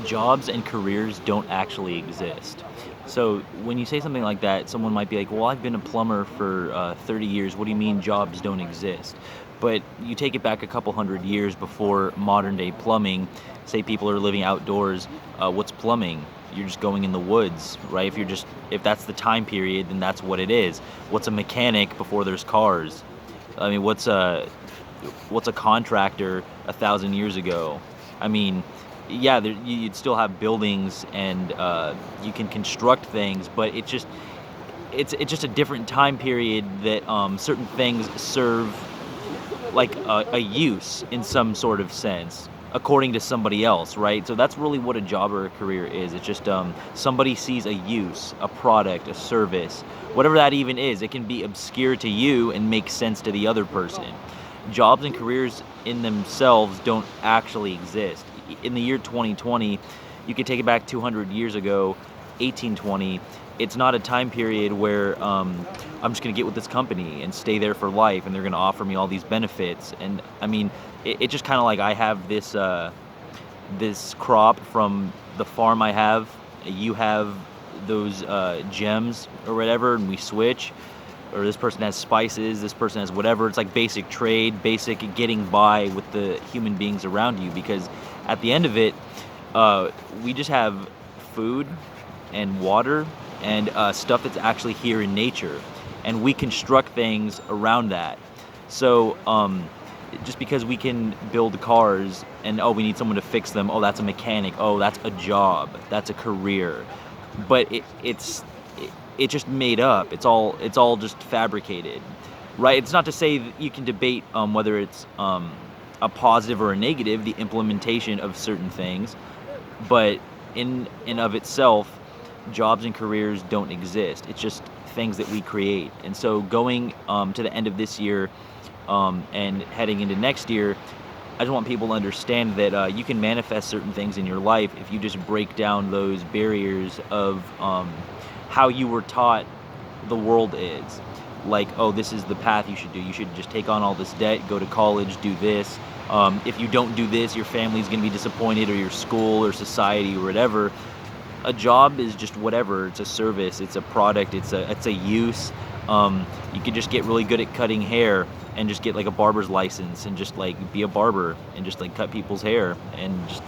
jobs and careers don't actually exist. So when you say something like that, someone might be like, well, I've been a plumber for 30 years. What do you mean jobs don't exist? But you take it back a couple hundred years before modern day plumbing, say people are living outdoors. What's plumbing? You're just going in the woods, right? If that's the time period, then that's what it is. What's a mechanic before there's cars? I mean, what's a contractor 1,000 years ago? I mean, yeah, you'd still have buildings and you can construct things, but it's just a different time period that certain things serve like a use in some sort of sense according to somebody else, right? So that's really what a job or a career is. It's just somebody sees a use, a product, a service, whatever that even is. It can be obscure to you and make sense to the other person. Jobs and careers in themselves don't actually exist. In the year 2020, you could take it back 200 years ago, 1820. It's not a time period where I'm just going to get with this company and stay there for life and they're going to offer me all these benefits. And I mean, it's just kind of like I have this crop from the farm I have. You have those gems or whatever, and we switch. Or this person has spices, this person has whatever. It's like basic trade, basic getting by with the human beings around you. Because at the end of it, we just have food and water and stuff that's actually here in nature, and we construct things around that. So just because we can build cars and we need someone to fix them, that's a mechanic, that's a job, that's a career, but it's just made up. It's all just fabricated, right? It's not to say that you can debate whether it's a positive or a negative, the implementation of certain things, but in and of itself, jobs and careers don't exist. It's just things that we create. And so going to the end of this year and heading into next year, I just want people to understand that you can manifest certain things in your life if you just break down those barriers of how you were taught the world is. Like, this is the path you should do. You should just take on all this debt, go to college, do this. If you don't do this, your family's going to be disappointed, or your school or society or whatever. A job is just whatever. It's a service. It's a product. It's a use. You could just get really good at cutting hair and just get like a barber's license and just like be a barber and just like cut people's hair and just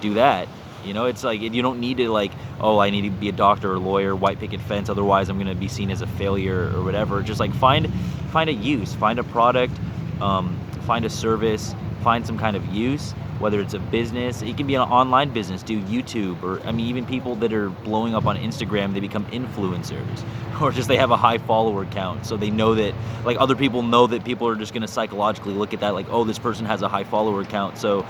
do that. It's like you don't need to like, I need to be a doctor or lawyer, white picket fence, otherwise I'm going to be seen as a failure or whatever. Just like find a use, find a product, find a service, find some kind of use, whether it's a business. It can be an online business, do YouTube, or I mean even people that are blowing up on Instagram, they become influencers, or just they have a high follower count, so they know that like other people know that people are just going to psychologically look at that like, this person has a high follower count, so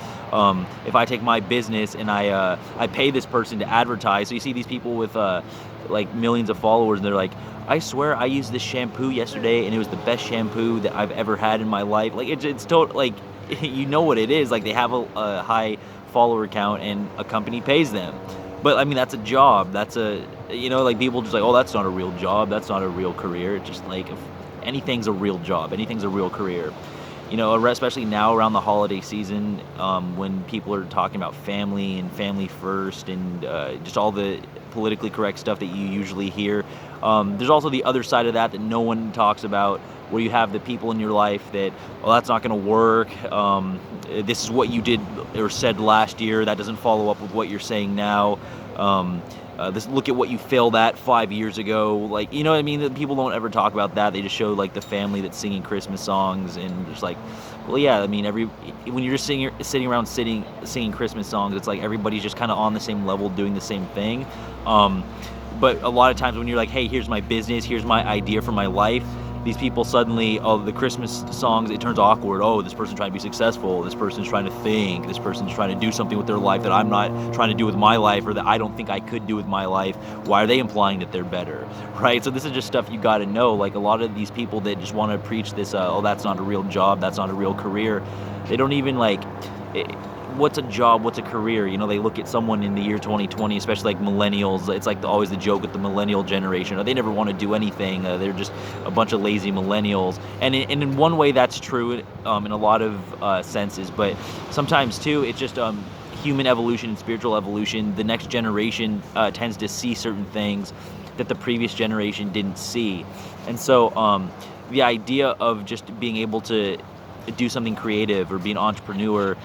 if I take my business and I pay this person to advertise. So you see these people with like millions of followers, and they're like, I swear I used this shampoo yesterday and it was the best shampoo that I've ever had in my life. Like it's total like you know what it is. Like they have a high follower count and a company pays them. But I mean that's a job. That's like people just like, that's not a real job. That's not a real career. It's just like if anything's a real job, anything's a real career. Especially now around the holiday season, when people are talking about family and family first and just all the politically correct stuff that you usually hear. There's also the other side of that no one talks about, where you have the people in your life that, that's not going to work. This is what you did or said last year. That doesn't follow up with what you're saying now. Look at what you failed at 5 years ago. Like, you know what I mean? People don't ever talk about that. They just show like the family that's singing Christmas songs and just like, well, yeah. I mean, when you're just sitting around singing Christmas songs, it's like everybody's just kind of on the same level, doing the same thing. But a lot of times when you're like, hey, here's my business, here's my idea for my life, these people suddenly, the Christmas songs, it turns awkward. This person's trying to be successful. This person's trying to think. This person's trying to do something with their life that I'm not trying to do with my life, or that I don't think I could do with my life. Why are they implying that they're better, right? So this is just stuff you got to know. Like a lot of these people that just want to preach this, that's not a real job, that's not a real career. They don't even like... what's a job, what's a career? They look at someone in the year 2020, especially like millennials. It's like always the joke with the millennial generation. They never want to do anything. They're just a bunch of lazy millennials. And in one way that's true in a lot of senses. But sometimes too, it's just human evolution and spiritual evolution, the next generation tends to see certain things that the previous generation didn't see. And so the idea of just being able to do something creative or be an entrepreneur,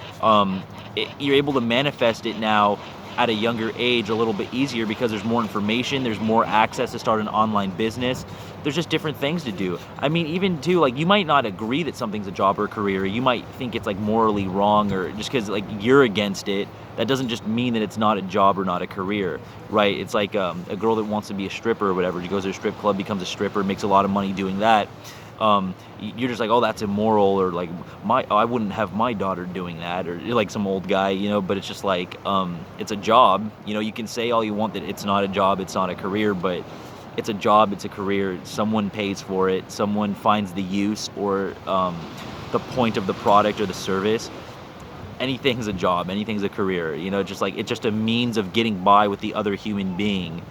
you're able to manifest it now at a younger age a little bit easier because there's more information, there's more access to start an online business. There's just different things to do. I mean, even too, like, you might not agree that something's a job or a career. You might think it's like morally wrong, or just because like you're against it, that doesn't just mean that it's not a job or not a career, right? It's like a girl that wants to be a stripper or whatever. She goes to a strip club, becomes a stripper, makes a lot of money doing that. You're just like, oh, that's immoral, or like, I wouldn't have my daughter doing that, or you're like some old guy, you know. But it's just like, it's a job. You know, you can say all you want that it's not a job, it's not a career, but it's a job, it's a career. Someone pays for it. Someone finds the use or the point of the product or the service. Anything's a job. Anything's a career. You know, just like, it's just a means of getting by with the other human being.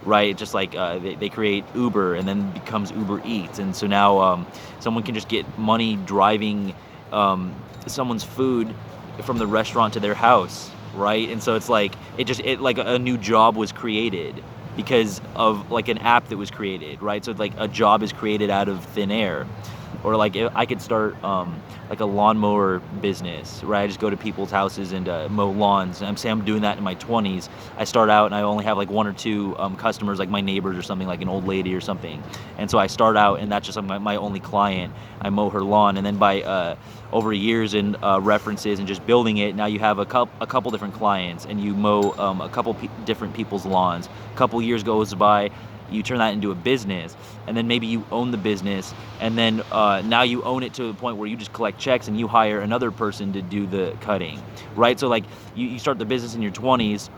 Right, just like they create Uber, and then becomes Uber Eats, and so now someone can just get money driving someone's food from the restaurant to their house, right? And so it's like it like a new job was created because of like an app that was created, right? So like a job is created out of thin air. Or like I could start like a lawnmower business, right? I just go to people's houses and mow lawns. And I'm doing that in my 20s. I start out and I only have like one or two customers, like my neighbors or something, like an old lady or something. And so I start out and that's just my only client. I mow her lawn, and then by over years and references and just building it, now you have a couple different clients, and you mow a couple different people's lawns. A couple years goes by, you turn that into a business, and then maybe you own the business, and then now you own it to the point where you just collect checks and you hire another person to do the cutting, right? So like you start the business in your 20s,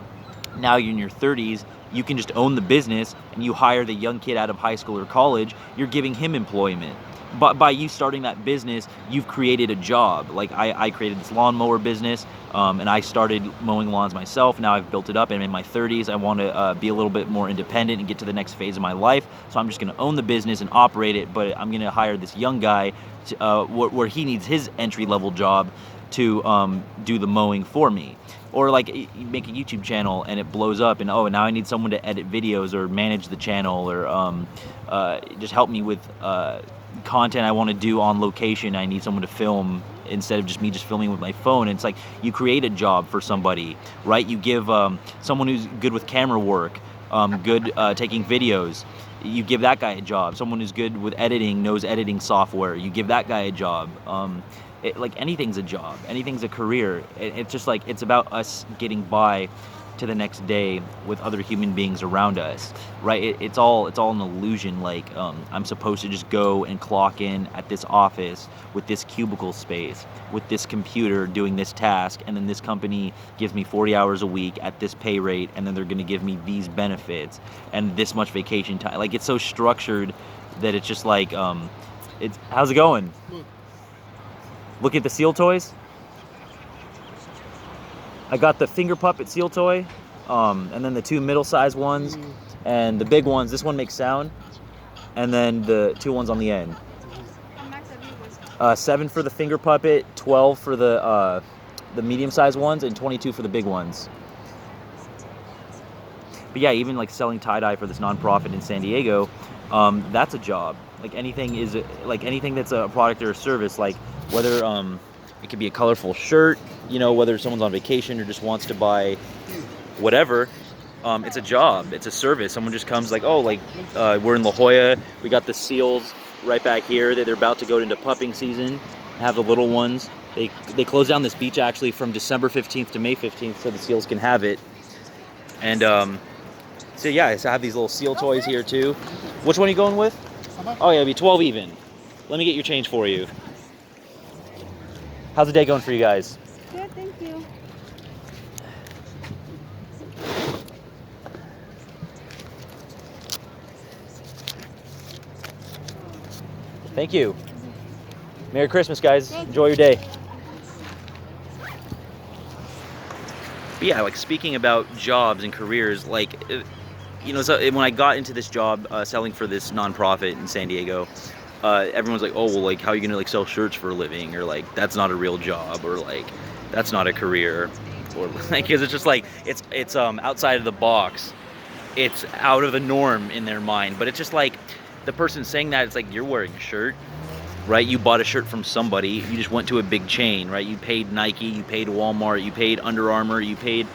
now you're in your 30s, you can just own the business and you hire the young kid out of high school or college, you're giving him employment. But by you starting that business, you've created a job. Like I created this lawnmower business, and I started mowing lawns myself. Now I've built it up, and in my 30s, I want to be a little bit more independent and get to the next phase of my life. So I'm just going to own the business and operate it, but I'm going to hire this young guy to, where he needs his entry-level job to do the mowing for me. Or like you make a YouTube channel and it blows up, and now I need someone to edit videos or manage the channel, or just help me with content I want to do on location. I need someone to film instead of just me just filming with my phone. And it's like you create a job for somebody, right? You give someone who's good with camera work, good taking videos, you give that guy a job. Someone who's good with editing, knows editing software, you give that guy a job. Like anything's a job, anything's a career. It's just like, it's about us getting by to the next day with other human beings around us, right? It's all an illusion. Like I'm supposed to just go and clock in at this office with this cubicle space, with this computer doing this task, and then this company gives me 40 hours a week at this pay rate, and then they're going to give me these benefits and this much vacation time. Like, it's so structured that it's just like, how's it going? Look at the seal toys. I got the finger puppet seal toy, and then the two middle-sized ones, and the big ones. This one makes sound, and then the two ones on the end. 7 for the finger puppet, 12 for the medium-sized ones, and 22 for the big ones. But yeah, even like selling tie-dye for this nonprofit in San Diego, that's a job. Like anything that's a product or a service, like whether it could be a colorful shirt, you know, whether someone's on vacation or just wants to buy whatever, it's a job, it's a service. Someone just comes like, we're in La Jolla, we got the seals right back here, they're about to go into pupping season, have the little ones. They close down this beach actually from December 15th to May 15th so the seals can have it. And so yeah, so I have these little seal toys here too. Which one are you going with? Oh yeah, it'll be 12 even. Let me get your change for you. How's the day going for you guys? Good, thank you. Thank you. Merry Christmas, guys. Enjoy your day. But yeah, like speaking about jobs and careers, like, you know, so when I got into this job selling for this nonprofit in San Diego, everyone's like, oh, well, like, how are you gonna like sell shirts for a living? Or like, that's not a real job, or like, that's not a career. or because it's just like it's outside of the box, it's out of the norm in their mind. But it's just like the person saying that, it's like you're wearing a shirt, right? You bought a shirt from somebody. You just went to a big chain, right? You paid Nike, you paid Walmart, you paid Under Armour, you paid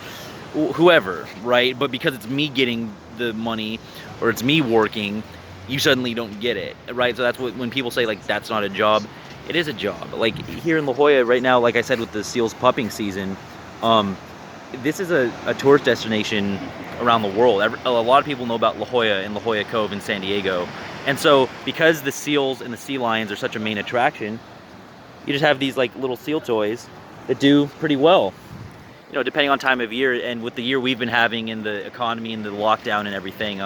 whoever, right? But because it's me getting the money or it's me working, you suddenly don't get it, right? So that's what, when people say like that's not a job, it is a job. Like here in La Jolla right now, like I said, with the seals pupping season, this is a tourist destination around the world. A lot of people know about La Jolla and La Jolla Cove in San Diego. And so because the seals and the sea lions are such a main attraction, you just have these like little seal toys that do pretty well, you know, depending on time of year. And with the year we've been having in the economy and the lockdown and everything,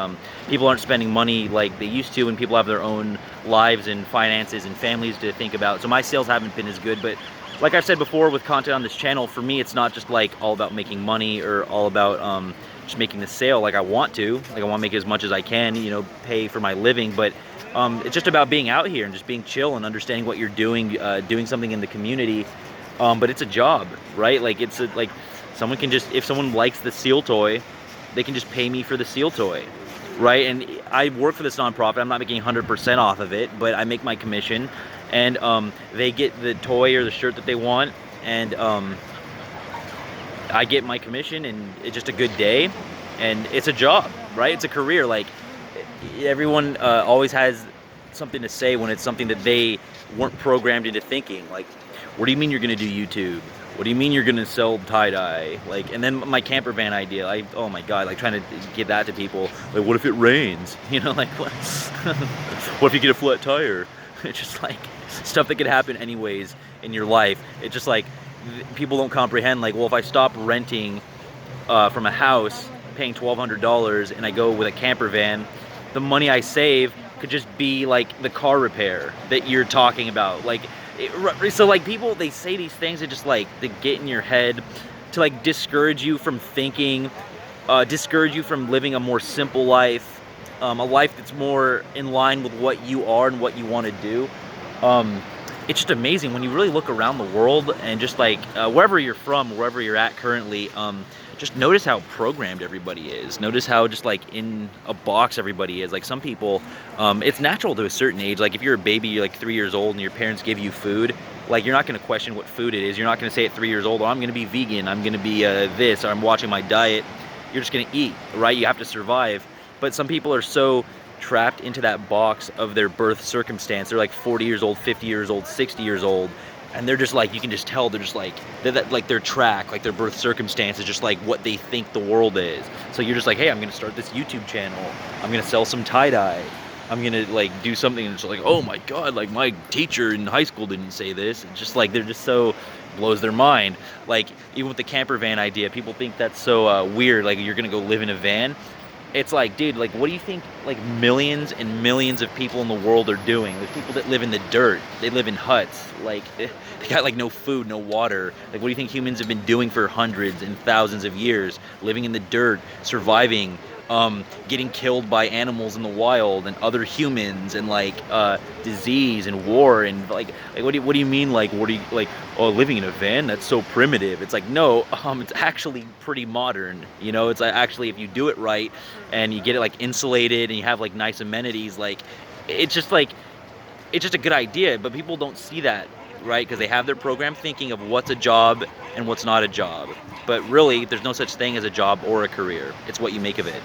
people aren't spending money like they used to, and people have their own lives and finances and families to think about. So my sales haven't been as good, but like I've said before with content on this channel, for me it's not just like all about making money or all about just making the sale like I want to. Like I want to make as much as I can, you know, pay for my living, but it's just about being out here and just being chill and understanding what you're doing, doing something in the community. But it's a job, right? Like it's like someone can just, if someone likes the seal toy, they can just pay me for the seal toy, right? And I work for this nonprofit. I'm not making 100% off of it, but I make my commission, and they get the toy or the shirt that they want, and I get my commission, and it's just a good day, and it's a job, right? It's a career. Like everyone always has something to say when it's something that they weren't programmed into thinking. Like, what do you mean you're gonna do YouTube? What do you mean you're gonna sell tie-dye? Like, and then my camper van idea, oh my god, like trying to get that to people. Like, what if it rains? You know, like what? What if you get a flat tire? It's just like stuff that could happen anyways in your life. It's just like people don't comprehend. Like, well, if I stop renting from a house, paying $1,200, and I go with a camper van, the money I save could just be like the car repair that you're talking about. Like, so like people, they say these things that just like they get in your head to like discourage you from thinking, discourage you from living a more simple life, a life that's more in line with what you are and what you want to do. It's just amazing when you really look around the world and just like wherever you're from, wherever you're at currently, just notice how programmed everybody is. Notice how just like in a box everybody is. Like some people, it's natural to a certain age. Like if you're a baby, you're like 3 years old and your parents give you food, like you're not gonna question what food it is. You're not gonna say at 3 years old, oh, I'm gonna be vegan, I'm gonna be this, or I'm watching my diet. You're just gonna eat, right? You have to survive. But some people are so trapped into that box of their birth circumstance. They're like 40 years old, 50 years old, 60 years old. And they're just like, you can just tell they're just like, like their track, like their birth circumstance is just like what they think the world is. So you're just like, hey, I'm gonna start this YouTube channel. I'm gonna sell some tie-dye. I'm gonna like do something, and it's like, oh my god, like my teacher in high school didn't say this. It's just like, they're just so, blows their mind. Like even with the camper van idea, people think that's so weird. Like you're gonna go live in a van. It's like, dude, like, what do you think, like, millions and millions of people in the world are doing? There's people that live in the dirt. They live in huts. Like, they got, like, no food, no water. Like, what do you think humans have been doing for hundreds and thousands of years? Living in the dirt, surviving, getting killed by animals in the wild and other humans, and, like, disease and war, and, like what do you mean, like, oh, living in a van? That's so primitive. It's like, no, it's actually pretty modern, you know? It's actually, if you do it right, and you get it, like, insulated, and you have, like, nice amenities, like, it's just a good idea, but people don't see that, right? Because they have their program thinking of what's a job and what's not a job. But really, there's no such thing as a job or a career. It's what you make of it.